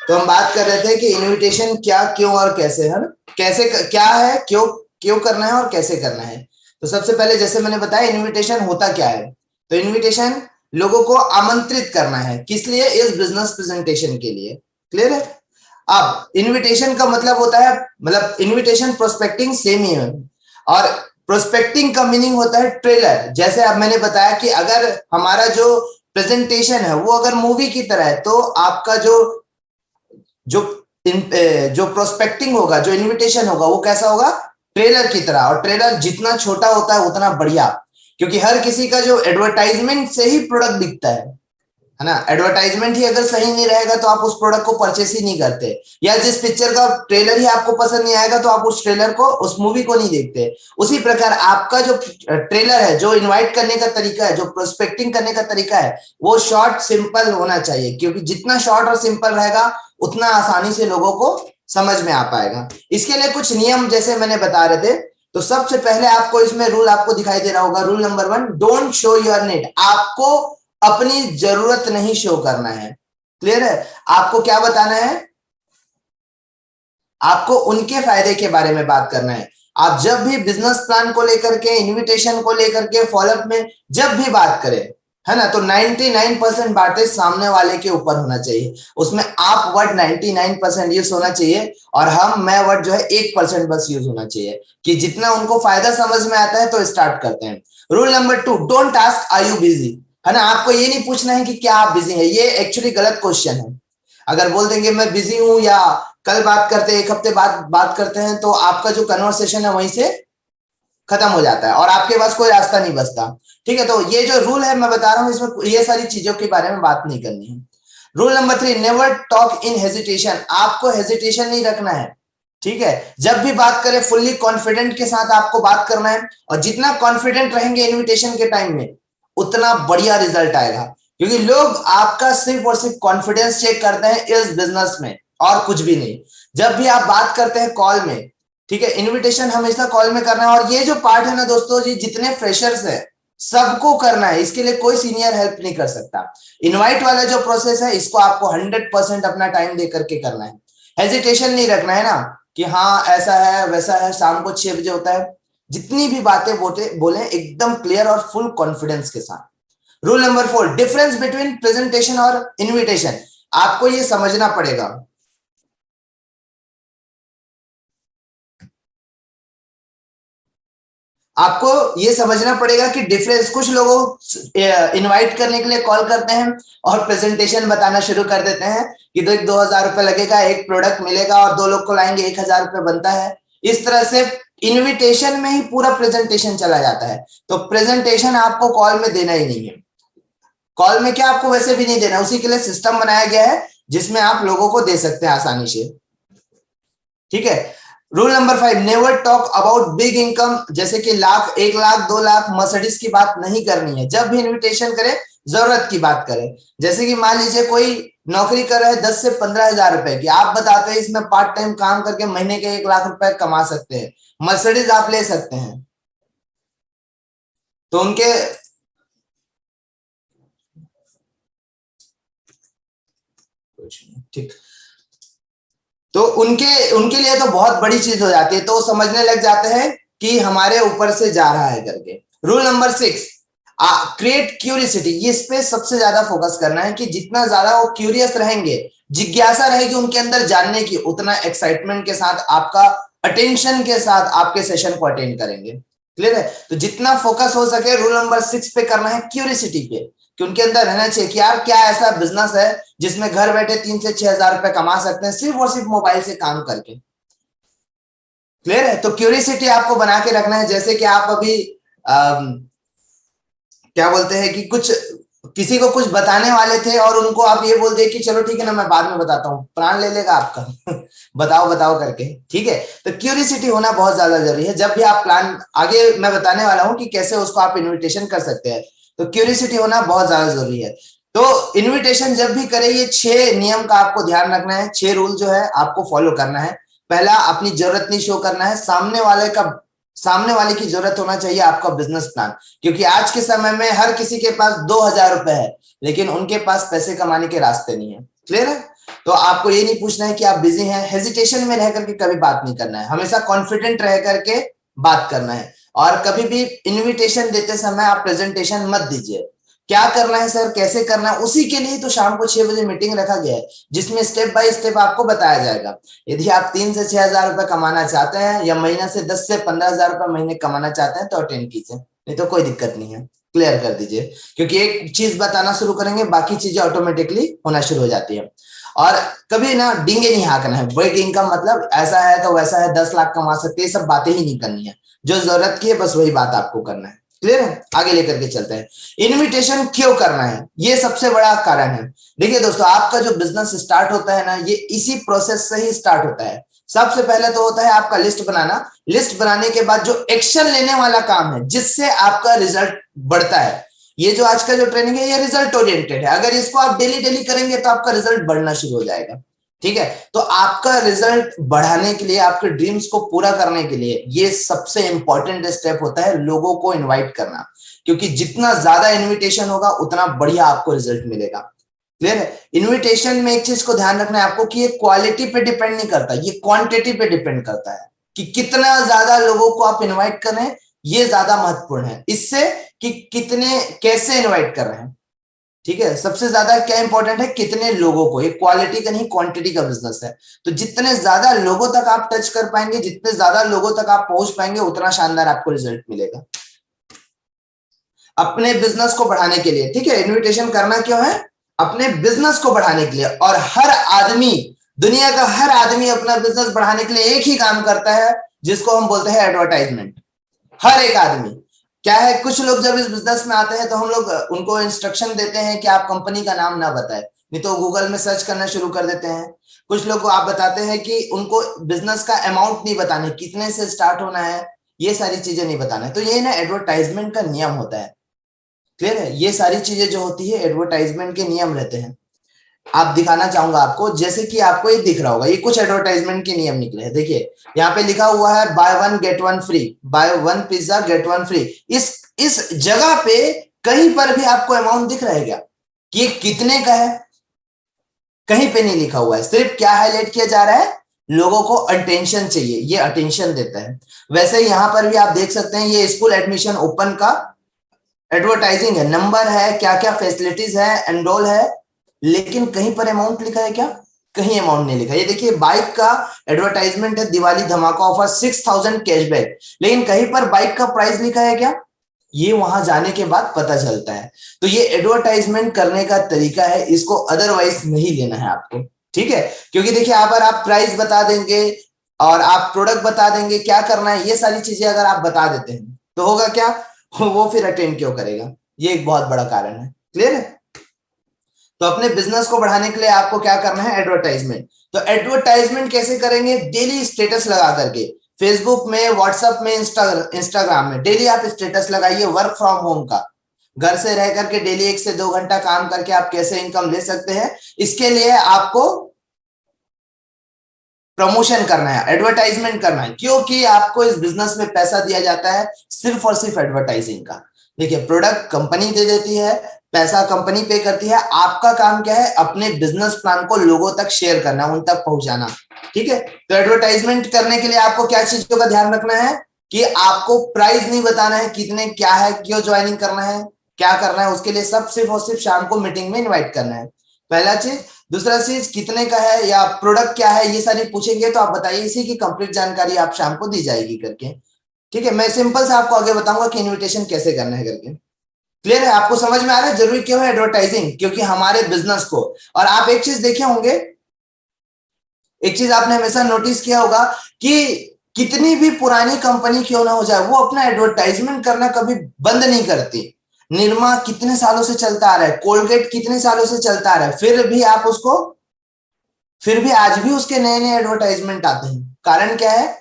तो हम बात कर रहे थे कि इनविटेशन क्या, क्यों और कैसे, है ना? कैसे क्या है, क्यों क्यों करना है और कैसे करना है। तो सबसे पहले जैसे मैंने बताया इनविटेशन होता क्या है। तो इनविटेशन लोगों को आमंत्रित करना है, किस लिए? इस बिजनेस प्रेजेंटेशन के लिए। क्लियर है? अब इनविटेशन का मतलब होता है, मतलब इनविटेशन प्रोस्पेक्टिंग सेम ही है, और प्रोस्पेक्टिंग का मीनिंग होता है ट्रेलर। जैसे अब मैंने बताया कि अगर हमारा जो प्रेजेंटेशन है वो अगर मूवी की तरह है, तो आपका जो जो प्रोस्पेक्टिंग होगा, जो इनविटेशन होगा, वो कैसा होगा? ट्रेलर की तरह। और ट्रेलर जितना छोटा होता है उतना बढ़िया, क्योंकि हर किसी का जो एडवर्टाइजमेंट से ही प्रोडक्ट दिखता है ना? एडवर्टाइजमेंट ही अगर सही नहीं रहेगा तो आप उस प्रोडक्ट को परचेस ही नहीं करते, या जिस पिक्चर का ट्रेलर ही आपको पसंद नहीं आएगा तो आप उस ट्रेलर को, उस मूवी को नहीं देखते। उसी प्रकार आपका जो ट्रेलर है, जो इनवाइट करने का तरीका है, जो प्रोस्पेक्टिंग करने का तरीका है, वो शॉर्ट सिंपल होना चाहिए, क्योंकि जितना शॉर्ट और सिंपल रहेगा उतना आसानी से लोगों को समझ में आ पाएगा। इसके लिए कुछ नियम जैसे मैंने बता रहे थे। तो सबसे पहले आपको इसमें रूल आपको दिखाई दे रहा होगा, rule number 1, don't show your need. आपको अपनी जरूरत नहीं शो करना है। क्लियर है? आपको क्या बताना है? आपको उनके फायदे के बारे में बात करना है। आप जब भी बिजनेस प्लान को लेकर के, इनविटेशन को लेकर के, फॉलोअप में जब भी बात करें, है ना, तो 99% बातें सामने वाले के ऊपर होना चाहिए। उसमें आप वर्ड 99% यूज होना चाहिए, और मैं वर्ड जो है 1% बस यूज होना चाहिए, कि जितना उनको फायदा समझ में आता है। तो स्टार्ट करते हैं। Rule number 2, don't ask are you busy. है ना? आपको ये नहीं पूछना है कि क्या आप बिजी हैं। ये एक्चुअली गलत क्वेश्चन है। अगर बोल देंगे मैं बिजी हूं, या कल बात करते हैं, एक हफ्ते बाद बात करते हैं, तो आपका जो कन्वर्सेशन है वहीं से खत्म हो जाता है और आपके पास कोई रास्ता नहीं बचता। ठीक है? तो ये जो रूल है मैं बता रहा हूं, इसमें ये सारी चीजों के बारे में बात नहीं करनी है। Rule number 3, never talk in hesitation. आपको हेजिटेशन नहीं रखना है। ठीक है? जब भी बात करें फुल्ली कॉन्फिडेंट के साथ आपको बात करना है, और जितना कॉन्फिडेंट रहेंगे इन्विटेशन के टाइम में, उतना बढ़िया रिजल्ट आएगा। क्योंकि लोग आपका सिर्फ और सिर्फ कॉन्फिडेंस चेक करते हैं इस बिजनेस में, और कुछ भी नहीं। जब भी आप बात करते हैं कॉल में, ठीक है, इनविटेशन हमेशा कॉल में करना है। और ये जो पार्ट है ना दोस्तों जी, जितने फ्रेशर्स है सबको करना है, इसके लिए कोई सीनियर हेल्प नहीं कर सकता। इनवाइट वाला जो प्रोसेस है, इसको आपको 100% अपना टाइम दे करके करना है। हेजिटेशन नहीं रखना है ना, कि हाँ ऐसा है वैसा है, शाम को 6 बजे होता है। जितनी भी बातें बोले एकदम क्लियर और फुल कॉन्फिडेंस के साथ। Rule number 4, difference between presentation और इनविटेशन। आपको ये समझना पड़ेगा। आपको ये समझना पड़ेगा कि डिफरेंस, कुछ लोगों इनवाइट करने के लिए कॉल करते हैं और प्रेजेंटेशन बताना शुरू कर देते हैं कि 2,000 रुपए लगेगा, एक प्रोडक्ट मिलेगा, और 2 लोग को लाएंगे, 1,000 रुपए बनता है। इस तरह से इनविटेशन में ही पूरा प्रेजेंटेशन चला जाता है। तो प्रेजेंटेशन आपको कॉल में देना ही नहीं है। कॉल में क्या, आपको वैसे भी नहीं देना। उसी के लिए सिस्टम बनाया गया है जिसमें आप लोगों को दे सकते हैं आसानी से। ठीक है? Rule number 5, never talk about big income, जैसे कि लाख, 1 लाख, 2 लाख, मर्सिडीज की बात नहीं करनी है। जब भी इनविटेशन करें जरूरत की बात करें। जैसे कि मान लीजिए कोई नौकरी कर रहा है 10 से 15 हजार रुपए की, आप बताते हैं इसमें पार्ट टाइम काम करके महीने के 1 लाख रुपए कमा सकते हैं, मर्सिडीज आप ले सकते हैं। तो उनके ठीक, तो उनके उनके लिए तो बहुत बड़ी चीज हो जाती है, तो समझने लग जाते हैं कि हमारे ऊपर से जा रहा है करके। Rule number 6, create curiosity. ये इस पे सबसे ज्यादा फोकस करना है कि जितना ज्यादा वो क्यूरियस रहेंगे, जिज्ञासा रहेगी उनके अंदर जानने की, उतना एक्साइटमेंट के साथ, आपका अटेंशन के साथ आपके सेशन को अटेंड करेंगे। क्लियर है? तो जितना फोकस हो सके रूल नंबर 6 पे करना है, क्यूरियसिटी पे, कि उनके अंदर रहना चाहिए कि यार क्या ऐसा बिजनेस है जिसमें घर बैठे 3 से 6 हजार रुपए कमा सकते हैं सिर्फ और सिर्फ मोबाइल से काम करके। क्लियर है? तो क्यूरियसिटी आपको बना के रखना है। जैसे कि आप अभी क्या बोलते हैं कि कुछ किसी को कुछ बताने वाले थे और उनको आप ये बोल दिए कि चलो ठीक है ना, मैं बाद में बताता हूँ, प्राण ले लेगा आपका बताओ बताओ करके। ठीक है? तो क्यूरियसिटी होना बहुत ज्यादा जरूरी है। जब भी आप प्लान, आगे मैं बताने वाला हूँ कि कैसे उसको आप इन्विटेशन कर सकते हैं, तो क्यूरियसिटी होना बहुत ज्यादा जरूरी है। तो इन्विटेशन जब भी करें, ये 6 नियम का आपको ध्यान रखना है, 6 रूल जो है आपको फॉलो करना है। पहला, अपनी जरूरत नहीं शो करना है। सामने वाले की जरूरत होना चाहिए आपका बिजनेस प्लान, क्योंकि आज के समय में हर किसी के पास 2,000 रुपए है, लेकिन उनके पास पैसे कमाने के रास्ते नहीं है। क्लियर है? तो आपको ये नहीं पूछना है कि आप बिजी हैं, हेजिटेशन में रह करके कभी बात नहीं करना है, हमेशा कॉन्फिडेंट रह करके बात करना है। और कभी भी इनविटेशन देते समय आप प्रेजेंटेशन मत दीजिए। क्या करना है सर, कैसे करना है, उसी के लिए तो शाम को 6 बजे मीटिंग रखा गया है, जिसमें स्टेप बाय स्टेप आपको बताया जाएगा। यदि आप 3 से 6 हजार रुपए कमाना चाहते हैं या महीने से 10 से 15 हजार रुपए महीने कमाना चाहते हैं तो अटेंड कीजिए, नहीं तो कोई दिक्कत नहीं है, क्लियर कर दीजिए। क्योंकि एक चीज बताना शुरू करेंगे, बाकी चीजें ऑटोमेटिकली होना शुरू हो जाती है। और कभी ना डींगे नहीं हाँकना है, बिग इनकम मतलब ऐसा है तो वैसा है, 10 लाख कमा सकते हैं, सब बातें ही नहीं करनी है। जो जरूरत की है बस वही बात आपको करना है, क्लियर है। आगे लेकर के चलते हैं, इनविटेशन क्यों करना है, ये सबसे बड़ा कारण है। देखिए दोस्तों, आपका जो बिजनेस स्टार्ट होता है ना, ये इसी प्रोसेस से ही स्टार्ट होता है। सबसे पहले तो होता है आपका लिस्ट बनाना, लिस्ट बनाने के बाद जो एक्शन लेने वाला काम है, जिससे आपका रिजल्ट बढ़ता है। ये जो आज का जो ट्रेनिंग है, ये रिजल्ट ओरिएंटेड है। अगर इसको आप डेली डेली करेंगे तो आपका रिजल्ट बढ़ना शुरू हो जाएगा, ठीक है। तो आपका रिजल्ट बढ़ाने के लिए, आपके ड्रीम्स को पूरा करने के लिए, ये सबसे इंपॉर्टेंट स्टेप होता है लोगों को इनवाइट करना। क्योंकि जितना ज्यादा इनविटेशन होगा उतना बढ़िया आपको रिजल्ट मिलेगा, क्लियर है। इनविटेशन में एक चीज को ध्यान रखना है आपको कि ये क्वालिटी पे डिपेंड नहीं करता, ये क्वांटिटी पे डिपेंड करता है कि कितना ज्यादा लोगों को आप इनवाइट कर रहे हैं, ये ज्यादा महत्वपूर्ण है इससे कि कितने कैसे इनवाइट कर रहे हैं, ठीक है। सबसे ज्यादा क्या इंपॉर्टेंट है, कितने लोगों को, ये क्वालिटी का नहीं क्वांटिटी का बिजनेस है। तो जितने ज्यादा लोगों तक आप टच कर पाएंगे, जितने ज्यादा लोगों तक आप पहुंच पाएंगे, उतना शानदार आपको रिजल्ट मिलेगा अपने बिजनेस को बढ़ाने के लिए, ठीक है। इन्विटेशन करना क्यों है, अपने बिजनेस को बढ़ाने के लिए। और हर आदमी, दुनिया का हर आदमी अपना बिजनेस बढ़ाने के लिए एक ही काम करता है, जिसको हम बोलते हैं एडवर्टाइजमेंट। हर एक आदमी क्या है, कुछ लोग जब इस बिजनेस में आते हैं तो हम लोग उनको इंस्ट्रक्शन देते हैं कि आप कंपनी का नाम ना बताएं, नहीं तो गूगल में सर्च करना शुरू कर देते हैं। कुछ लोग को आप बताते हैं कि उनको बिजनेस का अमाउंट नहीं बताना, कितने से स्टार्ट होना है, ये सारी चीजें नहीं बताना है। तो ये ना एडवर्टाइजमेंट का नियम होता है, क्लियर है। ये सारी चीजें जो होती है एडवर्टाइजमेंट के नियम रहते हैं। आप दिखाना चाहूंगा आपको, जैसे कि आपको ये दिख रहा होगा, ये कुछ एडवर्टाइजमेंट के नियम निकले हैं। देखिए यहाँ पे लिखा हुआ है by one get one free, by one pizza get one free. इस जगह पे कहीं पर भी आपको अमाउंट दिख रहा है क्या, कि ये कितने का है, कहीं पे नहीं लिखा हुआ है। सिर्फ क्या हाईलाइट किया जा रहा है, लोगों को अटेंशन चाहिए, ये अटेंशन देता है। वैसे यहाँ पर भी आप देख सकते हैं, ये स्कूल एडमिशन ओपन का एडवर्टाइजिंग है, नंबर है, क्या क्या फैसिलिटीज है, एनरोल है, लेकिन कहीं पर अमाउंट लिखा है क्या, कहीं अमाउंट नहीं लिखा। ये देखिए बाइक का एडवर्टाइजमेंट है, दिवाली धमाका ऑफर 6000 कैशबैक, लेकिन कहीं पर बाइक का प्राइस लिखा है क्या, ये वहां जाने के बाद पता चलता है। तो ये एडवर्टाइजमेंट करने का तरीका है, इसको अदरवाइज नहीं लेना है आपको, ठीक है। क्योंकि देखिए अगर आप प्राइस बता देंगे और आप प्रोडक्ट बता देंगे, क्या करना है, ये सारी चीजें अगर आप बता देते हैं तो होगा क्या, वो फिर अटेंड क्यों करेगा, ये एक बहुत बड़ा कारण है, क्लियर है। तो अपने बिजनेस को बढ़ाने के लिए आपको क्या करना है, एडवर्टाइजमेंट। तो एडवर्टाइजमेंट कैसे करेंगे, डेली स्टेटस लगा करके, फेसबुक में, व्हाट्सएप में, इंस्टाग्राम में डेली आप स्टेटस लगाइए वर्क फ्रॉम होम का। घर से रह करके डेली 1 से 2 घंटा काम करके आप कैसे इनकम ले सकते हैं, इसके लिए आपको प्रमोशन करना है, एडवर्टाइजमेंट करना है। क्योंकि आपको इस बिजनेस में पैसा दिया जाता है सिर्फ और सिर्फ एडवर्टाइजिंग का। देखिए प्रोडक्ट कंपनी दे देती है, पैसा कंपनी पे करती है, आपका काम क्या है, अपने बिजनेस प्लान को लोगों तक शेयर करना, उन तक पहुंचाना, ठीक है। तो एडवर्टाइजमेंट करने के लिए आपको क्या चीजों का ध्यान रखना है, कि आपको प्राइस नहीं बताना है, कितने क्या है, क्यों ज्वाइनिंग करना है, क्या करना है, उसके लिए सब सिर्फ और सिर्फ शाम को मीटिंग में इन्वाइट करना है, पहला चीज। दूसरा चीज कितने का है या प्रोडक्ट क्या है, ये सारी पूछेंगे तो आप बताइए, इसी की कंप्लीट जानकारी आप शाम को दी जाएगी करके, ठीक है। मैं सिंपल से आपको आगे बताऊंगा कि इनविटेशन कैसे करना है करके, क्लियर है। आपको समझ में आ रहा है जरूरी क्यों है एडवर्टाइजिंग, क्योंकि हमारे बिजनेस को। और आप एक चीज देखे होंगे, एक चीज आपने हमेशा नोटिस किया होगा कि कितनी भी पुरानी कंपनी क्यों ना हो जाए, वो अपना एडवर्टाइजमेंट करना कभी बंद नहीं करती। निरमा कितने सालों से चलता आ रहा है, कोलगेट कितने सालों से चलता आ रहा है, फिर भी आज भी उसके नए नए एडवर्टाइजमेंट आते हैं। कारण क्या है,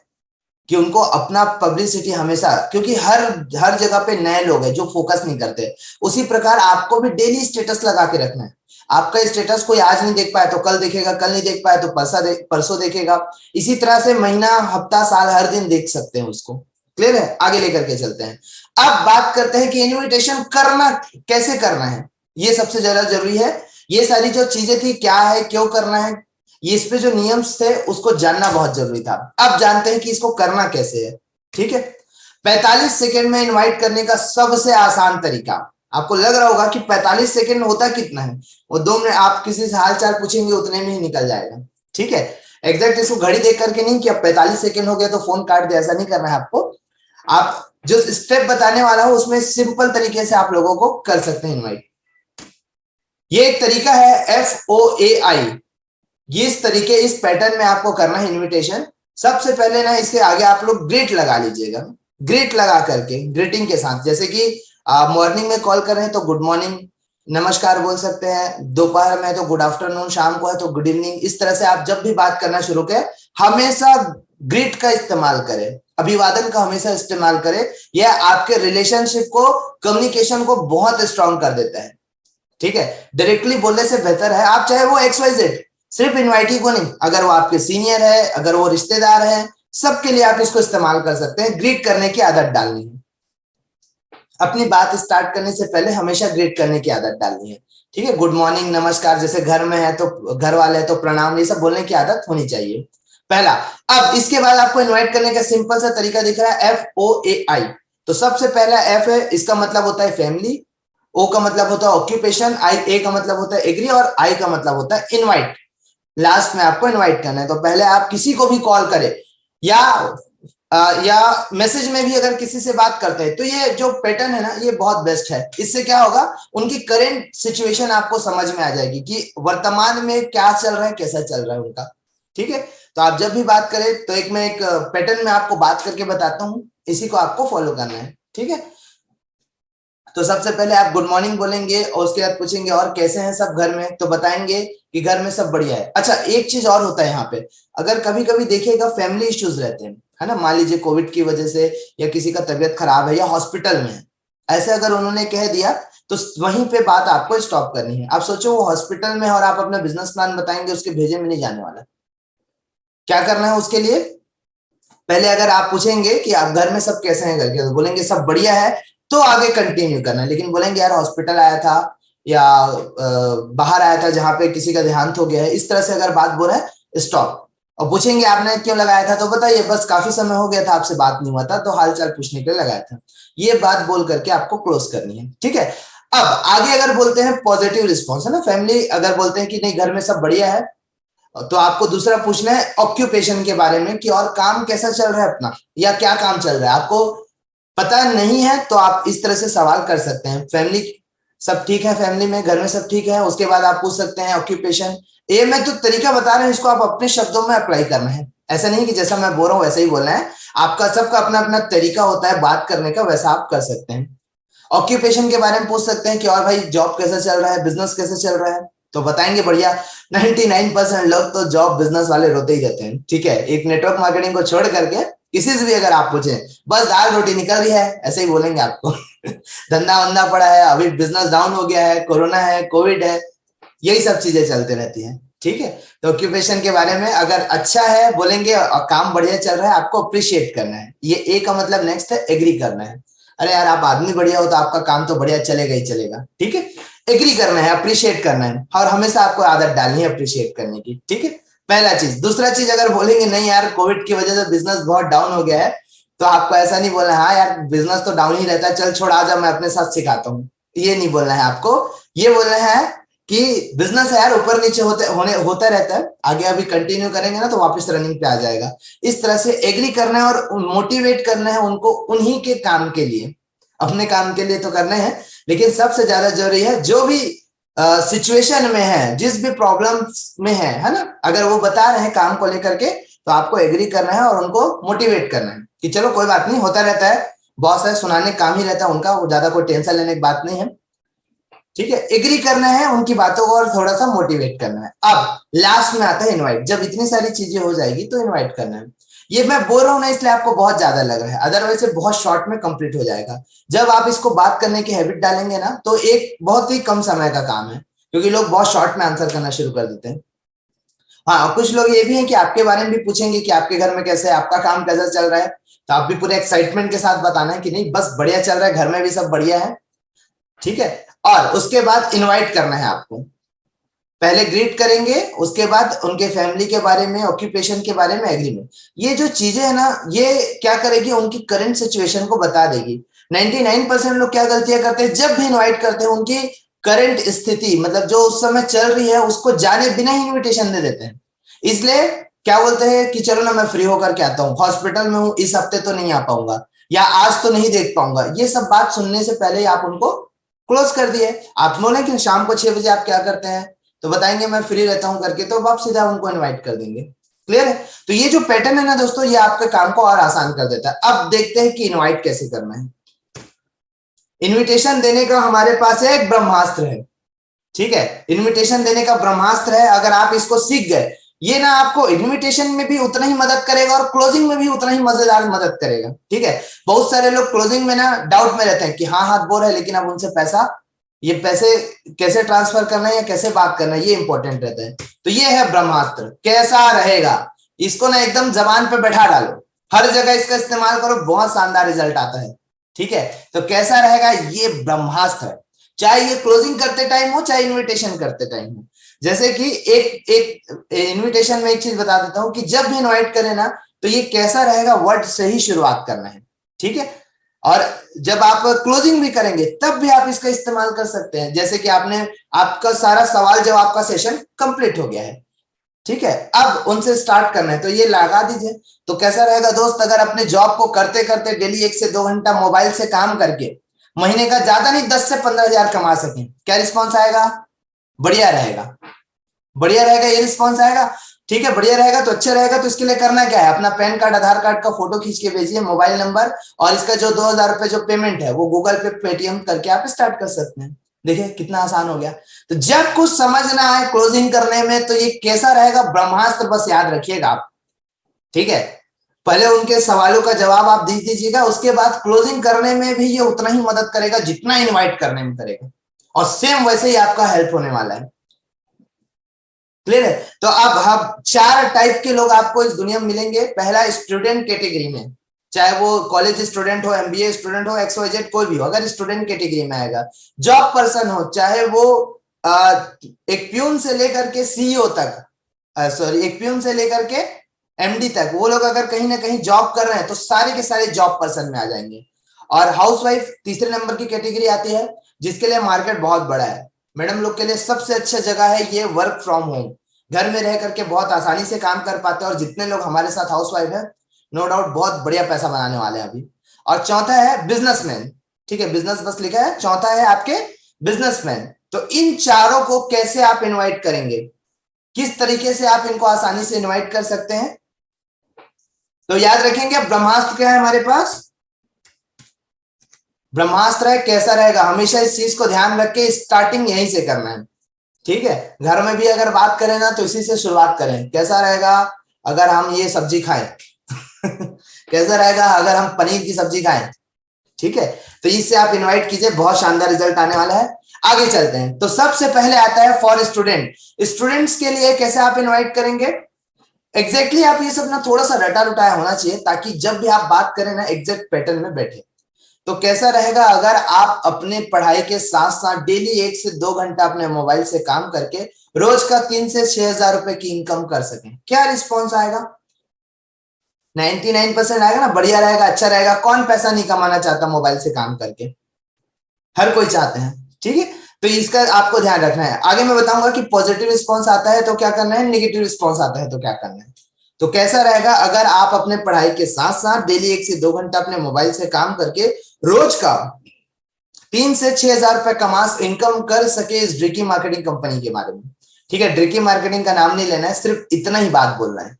कि उनको अपना पब्लिसिटी हमेशा, क्योंकि हर हर जगह पे नए लोग हैं जो फोकस नहीं करते। उसी प्रकार आपको भी डेली स्टेटस लगा के रखना है। आपका स्टेटस कोई आज नहीं देख पाया तो कल देखेगा, कल नहीं देख पाया तो परसों देखेगा। इसी तरह से महीना, हफ्ता, साल, हर दिन देख सकते हैं उसको, क्लियर है। आगे लेकर के चलते हैं। अब बात करते हैं कि इन्विटेशन करना कैसे करना है, ये सबसे ज्यादा जरूरी है। ये सारी जो चीजें थी, क्या है, क्यों करना है, ये इस पे जो नियम्स थे उसको जानना बहुत जरूरी था। अब जानते हैं कि इसको करना कैसे है। ठीक है, 45 सेकंड में इनवाइट करने का सबसे आसान तरीका। आपको लग रहा होगा कि 45 सेकंड होता कितना है, वो 2 मिनट आप किसी से हाल चाल पूछेंगे उतने में ही निकल जाएगा। ठीक है, एग्जैक्ट इसको घड़ी देख करके नहीं कि अब 45 सेकंड हो गया तो फोन काट दे, ऐसा नहीं करना है आपको। आप जो स्टेप बताने वाला हो उसमें सिंपल तरीके से आप लोगों को कर सकते हैं इनवाइट। ये एक तरीका है FOAI। ये इस तरीके, इस पैटर्न में आपको करना है इनविटेशन। सबसे पहले ना इसके आगे आप लोग ग्रीट लगा लीजिएगा। ग्रीट लगा करके ग्रीटिंग के साथ, जैसे कि मॉर्निंग में कॉल कर रहे हैं तो गुड मॉर्निंग नमस्कार बोल सकते हैं, दोपहर में तो गुड आफ्टरनून, शाम को है तो गुड इवनिंग। इस तरह से आप जब भी बात करना शुरू करें हमेशा ग्रीट का इस्तेमाल करें, अभिवादन का हमेशा इस्तेमाल करें। यह आपके रिलेशनशिप को, कम्युनिकेशन को बहुत स्ट्रांग कर देता है। ठीक है, डायरेक्टली बोलने से बेहतर है, आप चाहे वो XYZ, सिर्फ इनवाइटी को नहीं, अगर वो आपके सीनियर है, अगर वो रिश्तेदार है, सबके लिए आप इसको इस्तेमाल कर सकते हैं। ग्रीट करने की आदत डालनी है। अपनी बात स्टार्ट करने से पहले हमेशा ग्रीट करने की आदत डालनी है। ठीक है, गुड मॉर्निंग नमस्कार, जैसे घर में है तो घर वाले है तो प्रणाम, ये सब बोलने की आदत होनी चाहिए पहला। अब इसके बाद आपको इनवाइट करने का सिंपल सा तरीका दिख रहा है FOAI। तो सबसे पहला F है, इसका मतलब होता है फैमिली, O का मतलब होता है ऑक्यूपेशन, A का मतलब होता है एग्री, और I का मतलब होता है इनवाइट। लास्ट में आपको इनवाइट करना है। तो पहले आप किसी को भी कॉल करें या मैसेज में भी अगर किसी से बात करते हैं तो ये जो पैटर्न है ना ये बहुत बेस्ट है। इससे क्या होगा, उनकी करंट सिचुएशन आपको समझ में आ जाएगी कि वर्तमान में क्या चल रहा है, कैसा चल रहा है उनका। ठीक है, तो आप जब भी बात करें तो मैं एक पैटर्न में आपको बात करके बताता हूं, इसी को आपको फॉलो करना है। ठीक है, तो सबसे पहले आप गुड मॉर्निंग बोलेंगे और उसके बाद पूछेंगे और कैसे हैं सब घर में, तो बताएंगे कि घर में सब बढ़िया है। अच्छा, एक चीज और होता है यहाँ पे, अगर कभी कभी देखिएगा फैमिली इश्यूज रहते हैं, है ना, मान लीजिए कोविड की वजह से या किसी का तबियत खराब है या हॉस्पिटल में है, ऐसे अगर उन्होंने कह दिया तो वहीं पे बात आपको स्टॉप करनी है। आप सोचो वो हॉस्पिटल में और आप अपना बिजनेस प्लान बताएंगे, उसके भेजे में नहीं जाने वाला। क्या करना है उसके लिए, पहले अगर आप पूछेंगे कि आप घर में सब कैसे हैं करके, तो बोलेंगे सब बढ़िया है, तो आगे कंटिन्यू करना है। लेकिन बोलेंगे यार हॉस्पिटल आया था या बाहर आया था जहां पे किसी का देहांत हो गया है, इस तरह से अगर बात बोले स्टॉप। और पूछेंगे आपने क्यों लगाया था, तो बताइए बस काफी समय हो गया था आपसे बात नहीं हुआ था तो हालचाल पूछने के लिए लगाया था। ये बात बोल करके आपको क्लोज करनी है। ठीक है, अब आगे अगर बोलते हैं पॉजिटिव रिस्पॉन्स, है ना, फैमिली अगर बोलते हैं कि नहीं घर में सब बढ़िया है, तो आपको दूसरा पूछना है ऑक्यूपेशन के बारे में कि और काम कैसा चल रहा है अपना, या क्या काम चल रहा है आपको पता नहीं है, तो आप इस तरह से सवाल कर सकते हैं। फैमिली सब ठीक है, फैमिली में घर में सब ठीक है, उसके बाद आप पूछ सकते हैं ऑक्यूपेशन। ये मैं तो तरीका बता रहा हूं, इसको आप अपने शब्दों में अप्लाई करना है। ऐसा नहीं कि जैसा मैं बोल रहा हूं वैसा ही बोलना है, आपका सबका अपना अपना तरीका होता है बात करने का, वैसा आप कर सकते हैं। ऑक्यूपेशन के बारे में पूछ सकते हैं कि और भाई जॉब कैसा चल रहा है, बिजनेस कैसा चल रहा है, तो बताएंगे बढ़िया। 99% लोग तो जॉब बिजनेस वाले रोते ही रहते हैं। ठीक है, एक नेटवर्क मार्केटिंग को छोड़ करके किसी से भी अगर आप पूछे बस दाल रोटी निकल रही है, ऐसे ही बोलेंगे आपको। धंधा वंदा पड़ा है, अभी बिजनेस डाउन हो गया है, कोरोना है, कोविड है, यही सब चीजें चलते रहती हैं। ठीक है, तो ऑक्यूपेशन के बारे में अगर अच्छा है बोलेंगे और काम बढ़िया चल रहा है, आपको अप्रिशिएट करना है। ये ए का मतलब नेक्स्ट है एग्री करना है। अरे यार आप आदमी बढ़िया हो तो आपका काम तो बढ़िया चलेगा ही चलेगा। ठीक है, एग्री करना है, अप्रिशिएट करना है, और हमेशा आपको आदत डालनी है अप्रिशिएट करने की। ठीक है, पहला चीज। दूसरा चीज, अगर बोलेंगे नहीं यार कोविड की वजह से बिजनेस बहुत डाउन हो गया है, तो आपको ऐसा नहीं बोलना है हाँ यार बिजनेस तो डाउन ही रहता है, चल छोड़ आ जा मैं अपने साथ सिखाता हूँ, ये नहीं बोलना है आपको। ये बोलना है कि बिजनेस है यार ऊपर नीचे होता रहता है, आगे अभी कंटिन्यू करेंगे ना तो वापस रनिंग पे आ जाएगा। इस तरह से एग्री करना है और मोटिवेट करना है उनको उन्हीं के काम के लिए, अपने काम के लिए तो करने हैं, लेकिन सबसे ज्यादा जरूरी है जो भी सिचुएशन में है, जिस भी प्रॉब्लम में है ना, अगर वो बता रहे हैं काम को लेकर के तो आपको एग्री करना है और उनको मोटिवेट करना है कि चलो कोई बात नहीं, होता रहता है, बहुत सारे सुनाने काम ही रहता है उनका, वो ज्यादा कोई टेंशन लेने की बात नहीं है। ठीक है, एग्री करना है उनकी बातों को और थोड़ा सा मोटिवेट करना है। अब लास्ट में आता है इनवाइट। जब इतनी सारी चीजें हो जाएगी तो इनवाइट करना है। ये मैं बोल रहा हूं ना इसलिए आपको बहुत ज्यादा लग रहा है, अदरवाइज से बहुत शॉर्ट में कंप्लीट हो जाएगा। जब आप इसको बात करने की हैबिट डालेंगे ना तो एक बहुत ही कम समय का काम है, क्योंकि लोग बहुत शॉर्ट में आंसर करना शुरू कर देते हैं। हाँ, कुछ लोग ये भी हैं कि आपके बारे में भी पूछेंगे कि आपके घर में कैसे है, आपका काम कैसा चल रहा है, तो आप भी पूरे एक्साइटमेंट के साथ बताना है कि नहीं बस बढ़िया चल रहा है, घर में भी सब बढ़िया है। ठीक है, और उसके बाद इनवाइट करना है आपको। पहले ग्रीट करेंगे, उसके बाद उनके फैमिली के बारे में, ऑक्यूपेशन के बारे में एग्रीमेंट। ये जो चीजें है ना, ये क्या करेगी, उनकी करंट सिचुएशन को बता देगी। 99% लोग क्या गलतियां करते हैं, जब भी इनवाइट करते हैं उनकी करंट स्थिति, मतलब जो उस समय चल रही है उसको जाने बिना ही इन्विटेशन दे देते हैं। इसलिए क्या बोलते हैं कि चलो ना मैं फ्री होकर के आता हूँ, हॉस्पिटल में हूँ, इस हफ्ते तो नहीं आ पाऊंगा, या आज तो नहीं देख पाऊंगा। ये सब बात सुनने से पहले ही आप उनको क्लोज कर दिए। आप बोले कि शाम को 6 बजे आप क्या करते हैं, तो बताएंगे मैं फ्री रहता हूं करके, तो आप सीधा उनको इनवाइट कर देंगे। क्लियर है? तो ये जो पैटर्न है ना दोस्तों, ये आपके काम को और आसान कर देता है। अब देखते हैं कि इनवाइट कैसे करना है। इनविटेशन देने का हमारे पास एक ब्रह्मास्त्र है। ठीक है, इनविटेशन देने का ब्रह्मास्त्र है। अगर आप इसको सीख गए, ये ना आपको इनविटेशन में भी उतना ही मदद करेगा और क्लोजिंग में भी उतना ही मजेदार मदद करेगा। ठीक है, बहुत सारे लोग क्लोजिंग में ना डाउट में रहते हैं कि हाँ हाथ बोर है, लेकिन अब उनसे पैसा, ये पैसे कैसे ट्रांसफर करना है या कैसे बात करना है, ये इंपॉर्टेंट रहता है। तो ये है ब्रह्मास्त्र। कैसा रहेगा, इसको ना एकदम जबान पे बैठा डालो, हर जगह इसका इस्तेमाल करो, बहुत शानदार रिजल्ट आता है। ठीक है, तो कैसा रहेगा, ये ब्रह्मास्त्र है। चाहे ये क्लोजिंग करते टाइम हो, चाहे इन्विटेशन करते टाइम हो। जैसे कि एक एक इन्विटेशन में एक चीज बता देता हूं कि जब भी इनवाइट करें ना, तो ये कैसा रहेगा, वर्ड से ही शुरुआत करना है। ठीक है, और जब आप क्लोजिंग भी करेंगे तब भी आप इसका इस्तेमाल कर सकते हैं। जैसे कि आपने, आपका सारा सवाल जवाब का सेशन कंप्लीट हो गया है, ठीक है, अब उनसे स्टार्ट करना है, तो ये लगा दीजिए। तो कैसा रहेगा दोस्त, अगर अपने जॉब को करते करते डेली 1 से 2 घंटा मोबाइल से काम करके महीने का ज्यादा नहीं 10 से 15 हजार कमा सकें, क्या रिस्पॉन्स आएगा? बढ़िया रहेगा, बढ़िया रहेगा, ये रिस्पॉन्स आएगा। ठीक है, बढ़िया रहेगा तो अच्छा रहेगा। तो इसके लिए करना क्या है, अपना पैन कार्ड आधार कार्ड का फोटो खींच के भेजिए, मोबाइल नंबर, और इसका जो 2,000 रुपए जो पेमेंट है वो गूगल पे, पेटीएम करके आप स्टार्ट कर सकते हैं। देखिए कितना आसान हो गया। तो जब कुछ समझ ना आए क्लोजिंग करने में, तो ये कैसा रहेगा, ब्रह्मास्त्र बस याद रखिएगा आप। ठीक है, पहले उनके सवालों का जवाब आप दे दीजिएगा, उसके बाद क्लोजिंग करने में भी ये उतना ही मदद करेगा जितना इनवाइट करने में करेगा, और सेम वैसे ही आपका हेल्प होने वाला है। क्लियर है? तो अब हम 4 टाइप के लोग आपको इस दुनिया में मिलेंगे। पहला, स्टूडेंट कैटेगरी में, चाहे वो कॉलेज स्टूडेंट हो, एमबीए स्टूडेंट हो, XYZ कोई भी हो, अगर स्टूडेंट कैटेगरी में आएगा। जॉब पर्सन हो, चाहे वो एक प्यून से लेकर के सीईओ तक, सॉरी, एक प्यून से लेकर के एमडी तक, वो लोग अगर कहीं ना कहीं जॉब कर रहे हैं तो सारे के सारे जॉब पर्सन में आ जाएंगे। और हाउसवाइफ तीसरे नंबर की कैटेगरी आती है, जिसके लिए मार्केट बहुत बड़ा है। मैडम लोग के लिए सबसे अच्छा जगह है ये वर्क फ्रॉम होम, घर में रह करके बहुत आसानी से काम कर पाते हैं। और जितने लोग हमारे साथ हाउसवाइफ है, नो डाउट बहुत बढ़िया पैसा बनाने वाले हैं अभी। और चौथा है बिजनेसमैन। ठीक है, बिजनेस बस लिखा है, चौथा है आपके बिजनेसमैन। तो इन चारों को कैसे आप इनवाइट करेंगे, किस तरीके से आप इनको आसानी से इनवाइट कर सकते हैं? तो याद रखेंगे, ब्रह्मास्त्र क्या है हमारे पास, ब्रह्मास्त्र है। कैसा रहेगा, हमेशा इस चीज को ध्यान रख के स्टार्टिंग यहीं से करना है। ठीक है, घर में भी अगर बात करें ना, तो इसी से शुरुआत करें। कैसा रहेगा अगर हम ये सब्जी खाएं कैसा रहेगा अगर हम पनीर की सब्जी खाएं? ठीक है, तो इससे आप इनवाइट कीजिए, बहुत शानदार रिजल्ट आने वाला है। आगे चलते हैं। तो सबसे पहले आता है फॉर स्टूडेंट। स्टूडेंट्स के लिए कैसे आप इनवाइट करेंगे? एग्जैक्टली आप ये सब ना थोड़ा सा रटा रुटाया होना चाहिए, ताकि जब भी आप बात करें ना एग्जैक्ट पैटर्न में बैठे। तो कैसा रहेगा, अगर आप अपने पढ़ाई के साथ साथ डेली 1 से 2 घंटा अपने मोबाइल से काम करके रोज का 3 से 6 हजार रुपए की इनकम कर सकें, क्या रिस्पॉन्स आएगा? 99% आएगा ना, बढ़िया रहेगा, अच्छा रहेगा। कौन पैसा नहीं कमाना चाहता मोबाइल से काम करके? हर कोई चाहते हैं। ठीक है, तो इसका आपको ध्यान रखना है। आगे मैं बताऊंगा कि पॉजिटिव रिस्पॉन्स आता है तो क्या करना है, नेगेटिव रिस्पॉन्स आता है तो क्या करना है। तो कैसा रहेगा, अगर आप अपने पढ़ाई के साथ साथ डेली 1 से 2 घंटा अपने मोबाइल से काम करके रोज का 3 से 6 हजार रुपए कमा इनकम कर सके इस ड्रिकी मार्केटिंग कंपनी के बारे में। ठीक है, ड्रिकी मार्केटिंग का नाम नहीं लेना है, सिर्फ इतना ही बात बोलना है।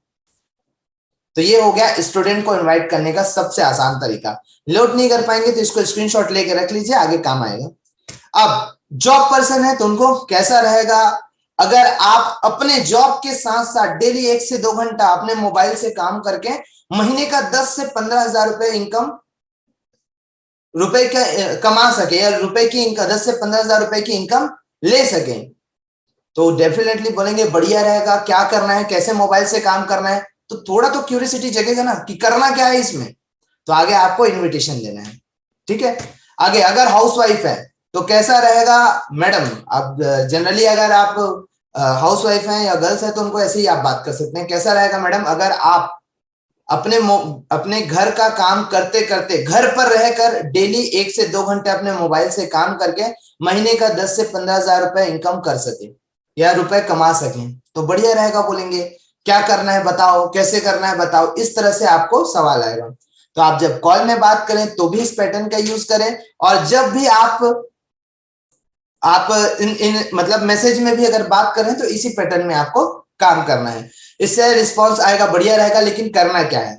तो ये हो गया स्टूडेंट को इनवाइट करने का सबसे आसान तरीका। नोट नहीं कर पाएंगे तो इसको स्क्रीनशॉट लेके रख लीजिए, आगे काम आएगा। अब जॉब पर्सन है तो उनको कैसा रहेगा, अगर आप अपने जॉब के साथ साथ डेली 1 से 2 घंटा अपने मोबाइल से काम करके महीने का 10 से 15 हजार रुपए इनकम रुपए का कमा सके, या रुपए की इनकम 10 से 15 हजार रुपए की इनकम ले सके, तो डेफिनेटली बोलेंगे बढ़िया रहेगा। क्या करना है, कैसे मोबाइल से काम करना है, तो थोड़ा तो क्यूरियोसिटी जगेगा ना कि करना क्या है इसमें। तो आगे आपको इनविटेशन देना है। ठीक है, आगे अगर हाउसवाइफ है तो कैसा रहेगा मैडम? अब जनरली अगर आप हाउस वाइफ हैं या गर्ल्स हैं तो उनको ऐसे ही आप बात कर सकते हैं। कैसा रहेगा मैडम, अगर आप अपने घर का काम करते करते घर पर रहकर डेली 1 से 2 घंटे अपने मोबाइल से काम करके महीने का 10 से 15 हजार रुपए इनकम कर सके या रुपए कमा सकें तो बढ़िया रहेगा। बोलेंगे क्या करना है बताओ, कैसे करना है बताओ, इस तरह से आपको सवाल आएगा। तो आप जब कॉल में बात करें तो भी इस पैटर्न का यूज करें, और जब भी आप इन मतलब मैसेज में भी अगर बात करें तो इसी पैटर्न में आपको काम करना है। इससे रिस्पॉन्स आएगा, बढ़िया रहेगा। लेकिन करना क्या है,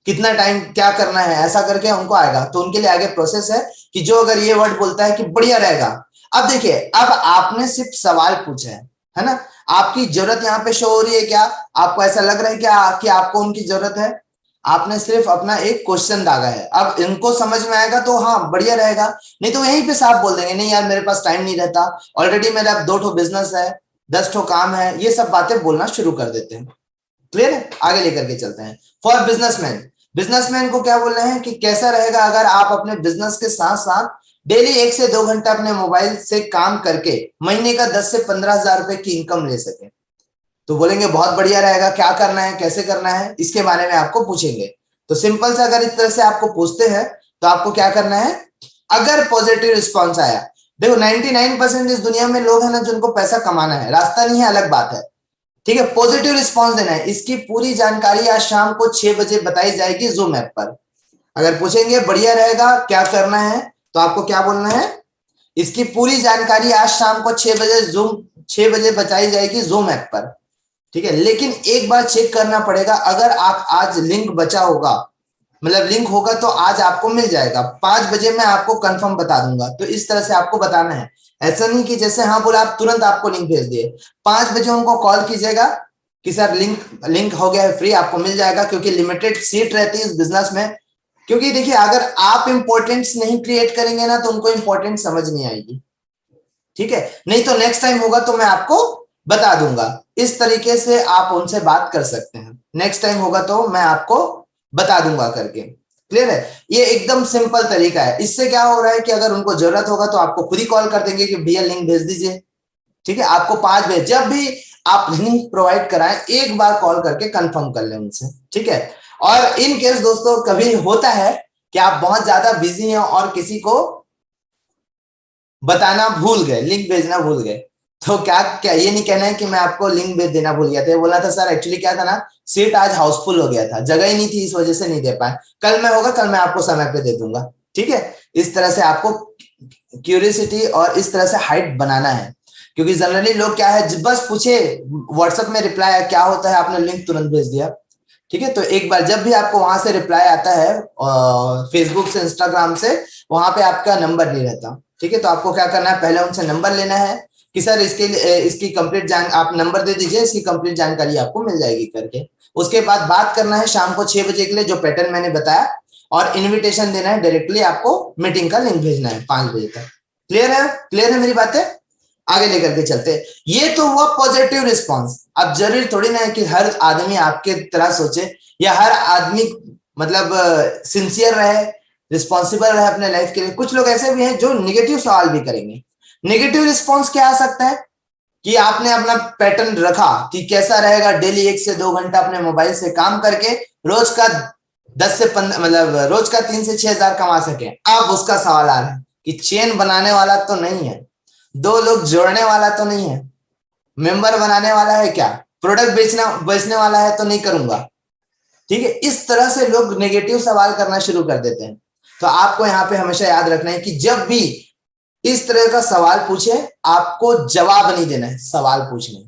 कितना टाइम क्या करना है, ऐसा करके उनको आएगा। तो उनके लिए आगे प्रोसेस है कि जो अगर ये वर्ड बोलता है कि बढ़िया रहेगा। अब देखिए, अब आपने सिर्फ सवाल पूछा है ना, आपकी जरूरत यहाँ पे शो हो रही है क्या, आपको ऐसा लग रहा है क्या कि आपको उनकी जरूरत है, आपने सिर्फ अपना एक क्वेश्चन दागा है। अब इनको समझ में आएगा तो हाँ बढ़िया रहेगा, नहीं तो यहीं पे साफ बोल देंगे नहीं यार मेरे पास टाइम नहीं रहता, ऑलरेडी मेरा 2 ठो बिजनेस है, 10 ठो काम है, ये सब बातें बोलना शुरू कर देते हैं। क्लियर है, आगे लेकर के चलते हैं। फॉर बिजनेसमैन, बिजनेसमैन को क्या बोल रहे हैं कि कैसा रहेगा अगर आप अपने बिजनेस के साथ साथ डेली 1 से 2 घंटा अपने मोबाइल से काम करके महीने का 10 से 15 हजार रुपए की इनकम ले सके। तो बोलेंगे बहुत बढ़िया रहेगा, क्या करना है कैसे करना है इसके बारे में आपको पूछेंगे। तो सिंपल से अगर इस तरह से आपको पूछते हैं तो आपको क्या करना है, अगर पॉजिटिव रिस्पॉन्स आया, देखो 99% इस दुनिया में लोग हैं ना जिनको पैसा कमाना है, रास्ता नहीं है अलग बात है, ठीक है, पॉजिटिव रिस्पॉन्स देना है। इसकी पूरी जानकारी आज शाम को 6 बजे बताई जाएगी जूम ऐप पर। अगर पूछेंगे बढ़िया रहेगा क्या करना है तो आपको क्या बोलना है, इसकी पूरी जानकारी आज शाम को 6 बजे बताई जाएगी जूम ऐप पर, ठीक है। लेकिन एक बार चेक करना पड़ेगा, अगर आप आज लिंक बचा होगा, मतलब लिंक होगा तो आज आपको मिल जाएगा, 5 बजे मैं आपको कंफर्म बता दूंगा। तो इस तरह से आपको बताना है, ऐसा नहीं कि जैसे हाँ बोला आप तुरंत आपको लिंक भेज दिए। 5 बजे उनको कॉल कीजिएगा कि सर लिंक हो गया है फ्री, आपको मिल जाएगा, क्योंकि लिमिटेड सीट रहती है इस बिजनेस में। क्योंकि देखिए अगर आप इंपॉर्टेंस नहीं क्रिएट करेंगे ना तो उनको इंपॉर्टेंस समझ नहीं आएगी, ठीक है। नहीं तो नेक्स्ट टाइम होगा तो मैं आपको बता दूंगा। इस तरीके से आप उनसे बात कर सकते हैं, नेक्स्ट टाइम होगा तो मैं आपको बता दूंगा करके। क्लियर है, ये एकदम सिंपल तरीका है। इससे क्या हो रहा है कि अगर उनको जरूरत होगा तो आपको खुद ही कॉल कर देंगे कि भैया लिंक भेज दीजिए, ठीक है। आपको 5 बजे जब भी आप लिंक प्रोवाइड कराएं एक बार कॉल करके कंफर्म कर लें उनसे, ठीक है। और इन केस दोस्तों कभी होता है कि आप बहुत ज्यादा बिजी हैं और किसी को बताना भूल गए, लिंक भेजना भूल गए, तो क्या क्या ये नहीं कहना है कि मैं आपको लिंक भेज देना भूल गया था, ये बोलना था सर एक्चुअली क्या था ना, सीट आज हाउसफुल हो गया था, जगह ही नहीं थी इस वजह से नहीं दे पाए, कल मैं होगा कल मैं आपको समय पे दे दूंगा, ठीक है। इस तरह से आपको क्यूरियोसिटी और इस तरह से हाइट बनाना है। क्योंकि जनरली लोग क्या है बस पूछे व्हाट्सएप में रिप्लाई क्या होता है, आपने लिंक तुरंत भेज दिया, ठीक है। तो एक बार जब भी आपको वहां से रिप्लाई आता है फेसबुक से इंस्टाग्राम से, वहां पे आपका नंबर नहीं रहता, ठीक है। तो आपको क्या करना है, पहले उनसे नंबर लेना है कि सर इसकी कंप्लीट आप नंबर दे दीजिए, इसकी कंप्लीट जानकारी आपको मिल जाएगी करके। उसके बाद बात करना है शाम को 6 बजे के लिए जो पैटर्न मैंने बताया, और इनविटेशन देना है, डायरेक्टली आपको मीटिंग का लिंक भेजना है 5 बजे तक। क्लियर है, क्लियर है मेरी बातें, आगे लेकर के चलते हैं। ये तो हुआ पॉजिटिव रिस्पॉन्स। अब जरूरी थोड़ी ना है कि हर आदमी आपके तरह सोचे या हर आदमी मतलब सिंसियर रहे, रिस्पॉन्सिबल रहे अपने लाइफ के लिए। कुछ लोग ऐसे भी हैं जो निगेटिव सवाल भी करेंगे। निगेटिव रिस्पॉन्स क्या आ सकता है कि आपने अपना पैटर्न रखा कि कैसा रहेगा डेली 1 से 2 घंटा अपने मोबाइल से काम करके रोज का 10 से 15 मतलब रोज का 3 से 6 हजार कमा सके। अब उसका सवाल आ रहा है कि चेन बनाने वाला तो नहीं है, 2 लोग जोड़ने वाला तो नहीं है, मेंबर बनाने वाला है क्या, प्रोडक्ट बेचने वाला है तो नहीं करूंगा, ठीक है। इस तरह से लोग नेगेटिव सवाल करना शुरू कर देते हैं। तो आपको यहाँ पे हमेशा याद रखना है कि जब भी इस तरह का सवाल पूछे आपको जवाब नहीं देना है, सवाल पूछना है।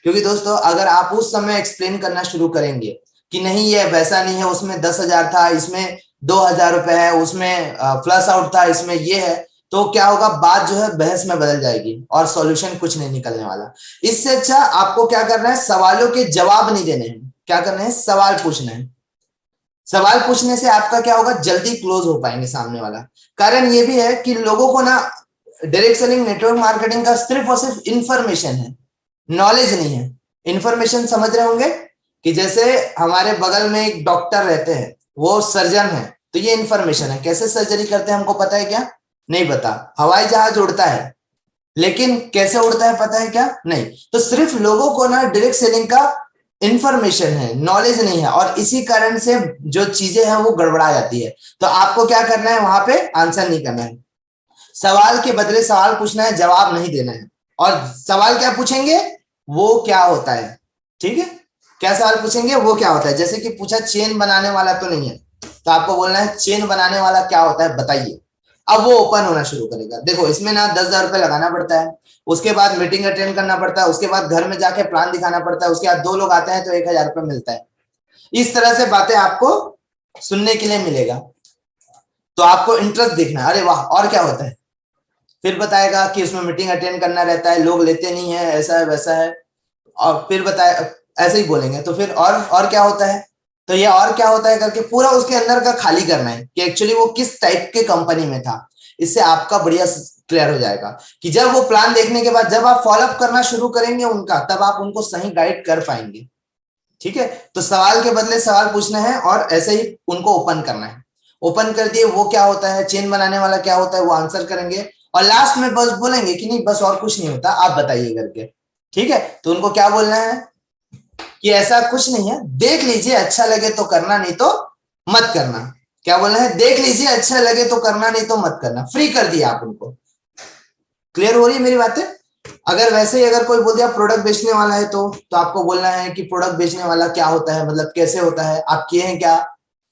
क्योंकि दोस्तों अगर आप उस समय एक्सप्लेन करना शुरू करेंगे कि नहीं ये वैसा नहीं है, उसमें 10 हजार था, इसमें 2 हजार रुपए है, उसमें प्लस आउट था, इसमें ये है, तो क्या होगा, बात जो है बहस में बदल जाएगी और सॉल्यूशन कुछ नहीं निकलने वाला। इससे अच्छा आपको क्या करना है, सवालों के जवाब नहीं देने हैं, क्या करना है, सवाल पूछना है। सवाल पूछने से आपका क्या होगा, जल्दी क्लोज हो पाएंगे सामने वाला। कारण ये भी है कि लोगों को ना डायरेक्ट सेलिंग नेटवर्क मार्केटिंग का सिर्फ और सिर्फ इंफॉर्मेशन है, नॉलेज नहीं है। इंफॉर्मेशन समझ रहे होंगे कि जैसे हमारे बगल में एक डॉक्टर रहते हैं, वो सर्जन है, तो ये इंफॉर्मेशन है। कैसे सर्जरी करते हैं हमको पता है क्या, नहीं पता। हवाई जहाज उड़ता है, लेकिन कैसे उड़ता है पता है क्या? नहीं। तो सिर्फ लोगों को ना डायरेक्ट सेलिंग का इंफॉर्मेशन है, नॉलेज नहीं है, और इसी कारण से जो चीजें हैं वो गड़बड़ा जाती है। तो आपको क्या करना है, वहां पे आंसर नहीं करना है, सवाल के बदले सवाल पूछना है, जवाब नहीं देना है। और सवाल क्या पूछेंगे, वो क्या होता है, ठीक है? क्या सवाल पूछेंगे, वो क्या होता है? जैसे कि पूछा चेन बनाने वाला तो नहीं है, तो आपको बोलना है चेन बनाने वाला क्या होता है बताइए। अब वो ओपन होना शुरू करेगा। देखो इसमें ना 10,000 रुपए लगाना पड़ता है, उसके बाद मीटिंग अटेंड करना पड़ता है, उसके बाद घर में जाके प्लान दिखाना पड़ता है, उसके बाद 2 लोग आते हैं तो 1,000 रुपए मिलता है। इस तरह से बातें आपको सुनने के लिए मिलेगा। तो आपको इंटरेस्ट देखना है, अरे वाह और क्या होता है। फिर बताएगा कि उसमें मीटिंग अटेंड करना रहता है, लोग लेते नहीं है, ऐसा है वैसा है। और फिर बताए, ऐसे ही बोलेंगे तो फिर और क्या होता है। तो ये और क्या होता है करके पूरा उसके अंदर का खाली करना है कि एक्चुअली वो किस टाइप के कंपनी में था। इससे आपका बढ़िया क्लियर हो जाएगा कि जब वो प्लान देखने के बाद जब आप फॉलोअप करना शुरू करेंगे उनका, तब आप उनको सही गाइड कर पाएंगे। ठीक है, तो सवाल के बदले सवाल पूछना है और ऐसे ही उनको ओपन करना है। ओपन कर दिए, वो क्या होता है, चेन बनाने वाला क्या होता है, वो आंसर करेंगे और लास्ट में बस बोलेंगे कि नहीं बस और कुछ नहीं होता, आप बताइए करके। ठीक है, तो उनको क्या बोलना है कि ऐसा कुछ नहीं है, देख लीजिए अच्छा लगे तो करना, नहीं तो मत करना। क्या बोलना है, देख लीजिए अच्छा लगे तो करना, नहीं तो मत करना। फ्री कर दिया आप उनको। क्लियर हो रही है मेरी बातें? अगर वैसे ही अगर कोई बोल दिया प्रोडक्ट बेचने वाला है तो आपको बोलना है कि प्रोडक्ट बेचने वाला क्या होता है, मतलब कैसे होता है, आप किए हैं क्या,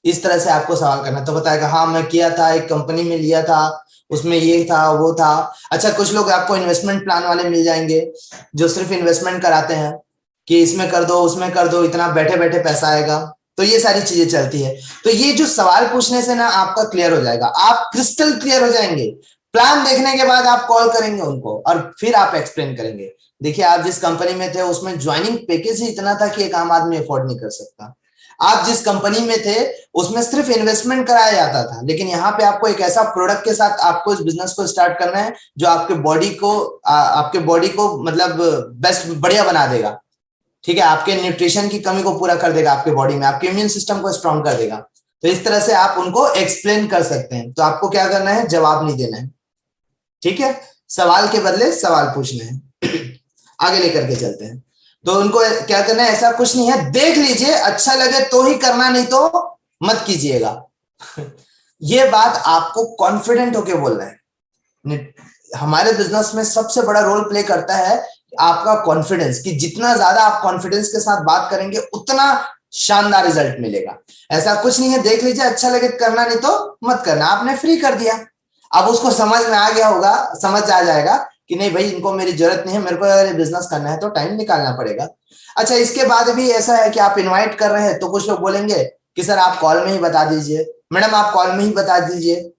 इस तरह से आपको सवाल करना। तो बताएगा हाँ मैं किया था, एक कंपनी में लिया था, उसमें ये था वो था। अच्छा, कुछ लोग आपको इन्वेस्टमेंट प्लान वाले मिल जाएंगे जो सिर्फ इन्वेस्टमेंट कराते हैं कि इसमें कर दो उसमें कर दो, इतना बैठे बैठे पैसा आएगा। तो ये सारी चीजें चलती है। तो ये जो सवाल पूछने से ना आपका क्लियर हो जाएगा, आप क्रिस्टल क्लियर हो जाएंगे। प्लान देखने के बाद आप कॉल करेंगे उनको और फिर आप एक्सप्लेन करेंगे। देखिए आप जिस कंपनी में थे उसमें ज्वाइनिंग पैकेज ही इतना था कि एक आम आदमी अफोर्ड नहीं कर सकता। आप जिस कंपनी में थे उसमें सिर्फ इन्वेस्टमेंट कराया जाता था, लेकिन यहाँ पे आपको एक ऐसा प्रोडक्ट के साथ आपको इस बिजनेस को स्टार्ट करना है जो आपके बॉडी को मतलब बेस्ट बढ़िया बना देगा। ठीक है, आपके न्यूट्रिशन की कमी को पूरा कर देगा, आपके बॉडी में आपके इम्यून सिस्टम को स्ट्रॉन्ग कर देगा। तो इस तरह से आप उनको एक्सप्लेन कर सकते हैं। तो आपको क्या करना है, जवाब नहीं देना है। ठीक है, सवाल के बदले सवाल पूछने हैं। आगे लेकर के चलते हैं। तो उनको क्या करना है, ऐसा कुछ नहीं है, देख लीजिए अच्छा लगे तो ही करना, नहीं तो मत कीजिएगा। ये बात आपको कॉन्फिडेंट होके बोलना है। हमारे बिजनेस में सबसे बड़ा रोल प्ले करता है आपका कॉन्फिडेंस, कि जितना ज्यादा आप कॉन्फिडेंस के साथ बात करेंगे उतना शानदार रिजल्ट मिलेगा। ऐसा कुछ नहीं है, देख लीजिए अच्छा लगे करना, नहीं तो मत करना, आपने फ्री कर दिया। अब उसको समझ में आ गया होगा, समझ आ जाएगा कि नहीं भाई इनको मेरी जरूरत नहीं है, मेरे को अगर बिजनेस करना है तो टाइम निकालना पड़ेगा। अच्छा, इसके बाद भी ऐसा है कि आप इनवाइट कर रहे हैं तो कुछ लोग बोलेंगे कि सर आप कॉल में ही बता दीजिए, मैडम आप कॉल में ही बता दीजिए,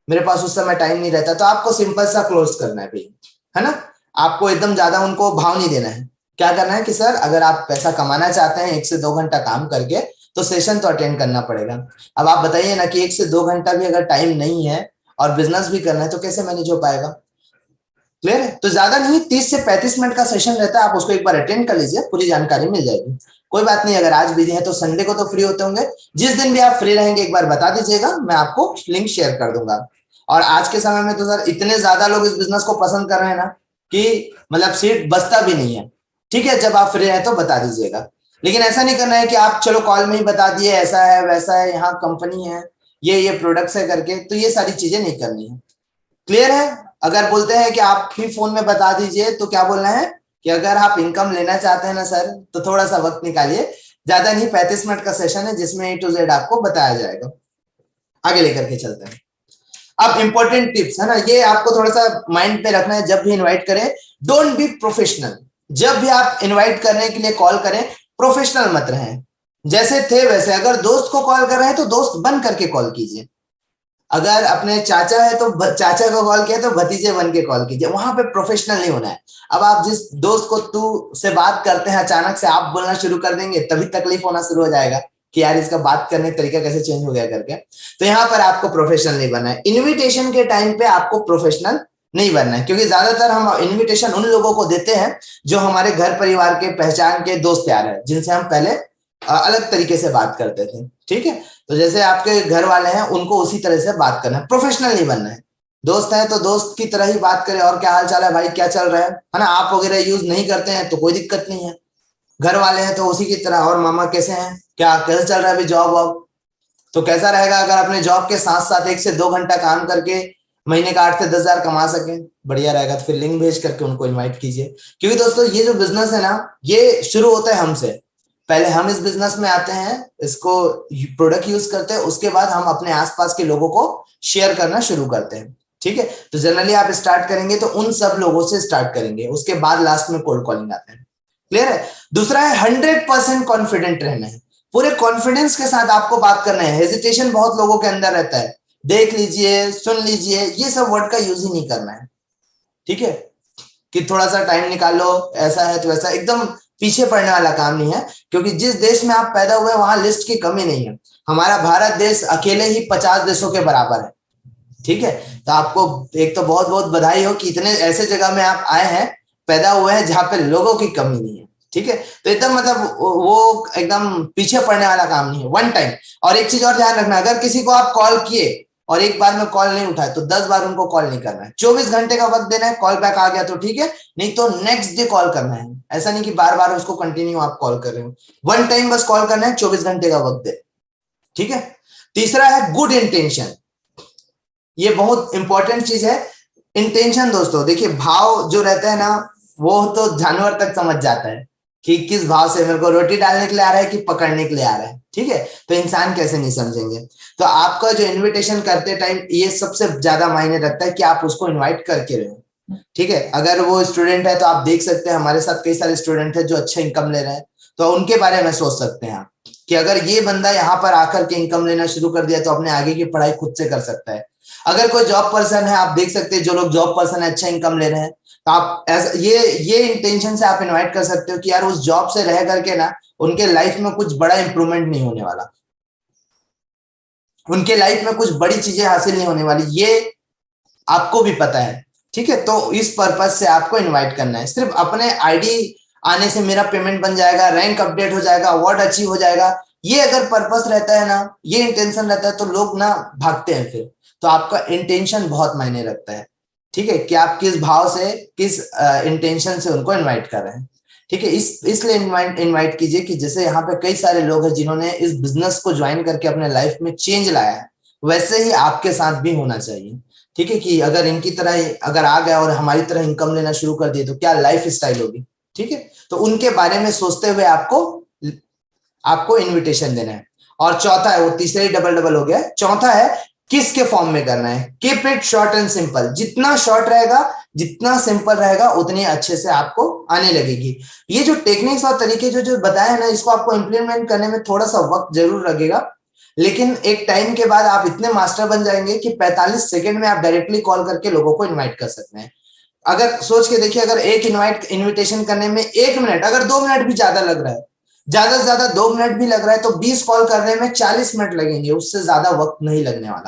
मेरे पास उस समय टाइम नहीं रहता। तो आपको सिंपल सा क्लोज करना है भाई, है ना। आपको एकदम ज्यादा उनको भाव नहीं देना है। क्या करना है कि सर अगर आप पैसा कमाना चाहते हैं 1 से 2 घंटा काम करके, तो सेशन तो अटेंड करना पड़ेगा। अब आप बताइए ना कि 1 से 2 घंटा भी अगर टाइम नहीं है और बिजनेस भी करना है तो कैसे मैनेज हो पाएगा। क्लियर है? तो ज्यादा नहीं, 30 से 35 मिनट का सेशन रहता है, आप उसको एक बार अटेंड कर लीजिए, पूरी जानकारी मिल जाएगी। कोई बात नहीं, अगर आज बिजी है तो संडे को तो फ्री होते होंगे, जिस दिन भी आप फ्री रहेंगे एक बार बता दीजिएगा, मैं आपको लिंक शेयर कर दूंगा। और आज के समय में तो सर इतने ज्यादा लोग इस बिजनेस को पसंद कर रहे हैं ना कि मतलब सीट बचता भी नहीं है। ठीक है, जब आप फ्री रहे तो बता दीजिएगा, लेकिन ऐसा नहीं करना है कि आप चलो कॉल में ही बता दिए ऐसा है वैसा है, यहाँ कंपनी है, ये प्रोडक्ट्स है करके, तो ये सारी चीजें नहीं करनी है। क्लियर है? अगर बोलते हैं कि आप भी फोन में बता दीजिए तो क्या बोलना है कि अगर आप इनकम लेना चाहते हैं ना सर, तो थोड़ा सा वक्त निकालिए, ज्यादा नहीं, 35 मिनट का सेशन है जिसमें A to Z आपको बताया जाएगा। आगे लेकर के चलते हैं। अब इंपॉर्टेंट टिप्स है ना, ये आपको थोड़ा सा माइंड पे रखना है जब भी इनवाइट करें। Don't be professional. जब भी आप इनवाइट करने के लिए कॉल करें, प्रोफेशनल मत रहें। जैसे थे वैसे, अगर दोस्त को कॉल कर रहे हैं तो दोस्त बन करके कॉल कीजिए। अगर अपने चाचा है तो चाचा को कॉल किया तो भतीजे बन के कॉल कीजिए, वहां पे प्रोफेशनल नहीं होना है। अब आप जिस दोस्त को तू से बात करते हैं अचानक से आप बोलना शुरू कर देंगे, तभी तकलीफ होना शुरू हो जाएगा कि यार इसका बात करने का तरीका कैसे चेंज हो गया करके। तो यहाँ पर आपको प्रोफेशनल नहीं बनना है। इन्विटेशन के टाइम पे आपको प्रोफेशनल नहीं बनना है, क्योंकि ज्यादातर हम इन्विटेशन उन लोगों को देते हैं जो हमारे घर परिवार के पहचान के दोस्त यार है, जिनसे हम पहले अलग तरीके से बात करते थे। ठीक है, तो जैसे आपके घर वाले हैं उनको उसी तरह से बात करना है, प्रोफेशनल नहीं बनना है। दोस्त है तो दोस्त की तरह ही बात करें, और क्या हाल चाल है भाई, क्या चल रहा है ना। आप वगैरह यूज नहीं करते हैं तो कोई दिक्कत नहीं है। घर वाले हैं तो उसी की तरह, और मामा कैसे हैं, क्या कैसे चल रहा है अभी जॉब वॉब। तो कैसा रहेगा अगर अपने जॉब के साथ साथ 1 से 2 घंटा काम करके महीने का 8 से 10 हजार कमा सके, बढ़िया रहेगा। तो फिर लिंक भेज करके उनको इनवाइट कीजिए। क्योंकि दोस्तों ये जो बिजनेस है ना, ये शुरू होता है हमसे। पहले हम इस बिजनेस में आते हैं, इसको प्रोडक्ट यूज करते हैं, उसके बाद हम अपने आसपास के लोगों को शेयर करना शुरू करते हैं। ठीक है, तो जनरली आप स्टार्ट करेंगे तो उन सब लोगों से स्टार्ट करेंगे, उसके बाद लास्ट में कोल्ड कॉलिंग आते हैं। क्लियर है। दूसरा है 100% कॉन्फिडेंट रहना है। पूरे कॉन्फिडेंस के साथ आपको बात करना है। हेजिटेशन बहुत लोगों के अंदर रहता है, देख लीजिए, सुन लीजिए, ये सब वर्ड का यूज ही नहीं करना है। ठीक है, कि थोड़ा सा टाइम निकालो, ऐसा है तो वैसा, एकदम पीछे पड़ने वाला काम नहीं है। क्योंकि जिस देश में आप पैदा हुए वहां लिस्ट की कमी नहीं है। हमारा भारत देश अकेले ही 50 देशों के बराबर है। ठीक है, तो आपको एक तो बहुत बहुत बधाई हो कि इतने ऐसे जगह में आप आए हैं, पैदा हुए हैं जहां पे लोगों की कमी नहीं है। ठीक है, तो एकदम मतलब वो एकदम पीछे पड़ने वाला काम नहीं है। One time. और एक चीज और ध्यान रखना, अगर किसी को आप कॉल किए और एक बार में कॉल नहीं उठाए तो 10 बार उनको कॉल नहीं करना है। 24 घंटे का वक्त देना है, कॉल बैक आ गया तो ठीक है, नहीं तो नेक्स्ट डे कॉल करना है। ऐसा नहीं कि बार बार उसको कंटिन्यू आप कॉल कर रहे हो। वन टाइम बस कॉल करना है, 24 घंटे का वक्त दे। ठीक है। तीसरा है गुड इंटेंशन। ये बहुत इंपॉर्टेंट चीज है। इंटेंशन दोस्तों देखिए, भाव जो रहता है ना, वो तो जानवर तक समझ जाता है कि किस भाव से मेरे को रोटी डालने के लिए आ रहा है कि पकड़ने के लिए आ रहा है। ठीक है, तो इंसान कैसे नहीं समझेंगे। तो आपका जो इनविटेशन करते टाइम ये सबसे ज्यादा मायने रखता है कि आप उसको इनवाइट करके रहे। ठीक है, अगर वो स्टूडेंट है तो आप देख सकते हैं, हमारे साथ कई सारे स्टूडेंट है जो अच्छा इनकम ले रहे हैं, तो उनके बारे में सोच सकते हैं आप कि अगर ये बंदा यहाँ पर आकर के इनकम लेना शुरू कर दिया तो अपने आगे की पढ़ाई खुद से कर सकता है। अगर कोई जॉब पर्सन है, आप देख सकते हैं जो लोग जॉब पर्सन है अच्छा इनकम ले रहे हैं, तो आप ऐसा ये इंटेंशन से आप इनवाइट कर सकते हो कि यार उस जॉब से रह करके ना उनके लाइफ में कुछ बड़ा इंप्रूवमेंट नहीं होने वाला, उनके लाइफ में कुछ बड़ी चीजें हासिल नहीं होने वाली, ये आपको भी पता है। ठीक है, तो इस पर्पज से आपको इनवाइट करना है। सिर्फ अपने आईडी आने से मेरा पेमेंट बन जाएगा, रैंक अपडेट हो जाएगा, अवार्ड अचीव हो जाएगा, ये अगर पर्पस रहता है ना, ये इंटेंशन रहता है तो लोग ना भागते हैं फिर। तो आपका इंटेंशन बहुत मायने रखता है। ठीक है, कि आप किस भाव से, किस इंटेंशन से उनको इनवाइट कर रहे हैं। ठीक है, इसलिए इनवाइट कीजिए कि जैसे यहाँ पे कई सारे लोग हैं जिन्होंने इस बिजनेस को ज्वाइन करके अपने लाइफ में चेंज लाया है, वैसे ही आपके साथ भी होना चाहिए। ठीक है, कि अगर इनकी तरह अगर आ गया और हमारी तरह इनकम लेना शुरू कर दिए तो क्या लाइफ स्टाइल होगी। ठीक है, तो उनके बारे में सोचते हुए आपको आपको इनविटेशन देना है। और चौथा है, वो तीसरे ही डबल डबल हो गया, चौथा है किसके फॉर्म में करना है। Keep it short and simple. जितना शॉर्ट रहेगा, जितना सिंपल रहेगा, उतनी अच्छे से आपको आने लगेगी। ये जो टेक्निक्स और तरीके जो जो बताए ना, इसको आपको इंप्लीमेंट करने में थोड़ा सा वक्त जरूर लगेगा, लेकिन एक टाइम के बाद आप इतने मास्टर बन जाएंगे कि 45 सेकंड में आप डायरेक्टली कॉल करके लोगों को इनवाइट कर सकते हैं। अगर सोच के देखिए, अगर एक इनविटेशन करने में 1 मिनट, अगर 2 मिनट भी ज्यादा लग रहा है, ज्यादा से ज्यादा 2 मिनट भी लग रहा है, तो 20 कॉल करने में 40 मिनट लगेंगे, उससे ज्यादा वक्त नहीं लगने वाला।